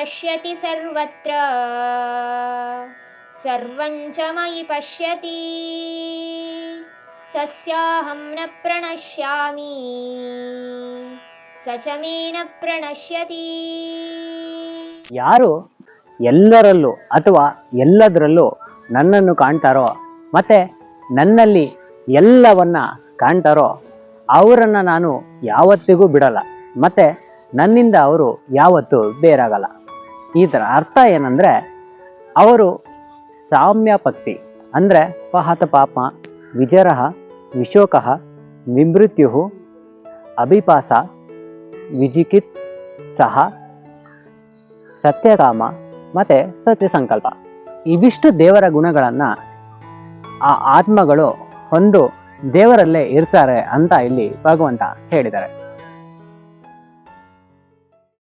ಪಶ್ಯತಿ ಸರ್ವತ್ರ ಸರ್ವಂ ಚ ಮಯಿ ಪಶ್ಯತಿ ತಸ್ಯಾಹಂ ನ ಪ್ರಣಶ್ಯಾಮಿ ಸ ಚ ಮೇ ನ ಪ್ರಣಶ್ಯತಿ. ಯಾರು ಎಲ್ಲರಲ್ಲೂ ಅಥವಾ ಎಲ್ಲದರಲ್ಲೂ ನನ್ನನ್ನು ಕಾಣ್ತಾರೋ ಮತ್ತೆ ನನ್ನಲ್ಲಿ ಎಲ್ಲವನ್ನ ಕಾಣ್ತಾರೋ ಅವರನ್ನು ನಾನು ಯಾವತ್ತಿಗೂ ಬಿಡಲ್ಲ, ಮತ್ತೆ ನನ್ನಿಂದ ಅವರು ಯಾವತ್ತೂ ಬೇರಾಗಲ್ಲ. ಇದರ ಅರ್ಥ ಏನಂದರೆ ಅವರು ಸಾಮ್ಯಪಕ್ತಿ ಅಂದರೆ ಪಹತ ಪಾಪ ವಿಜರಃ ವಿಶೋಕಃ ವಿಮೃತ್ಯು ಅಭಿಪಾಸ ವಿಜಿಕಿತ್ ಸಹ ಸತ್ಯಕಾಮ ಮತ್ತು ಸತ್ಯ ಸಂಕಲ್ಪ. ಇವಿಷ್ಟು ದೇವರ ಗುಣಗಳನ್ನು ಆ ಆತ್ಮಗಳು ಒಂದು ದೇವರಲ್ಲೇ ಇರ್ತಾರೆ ಅಂತ ಇಲ್ಲಿ ಭಗವಂತ ಹೇಳಿದ್ದಾರೆ.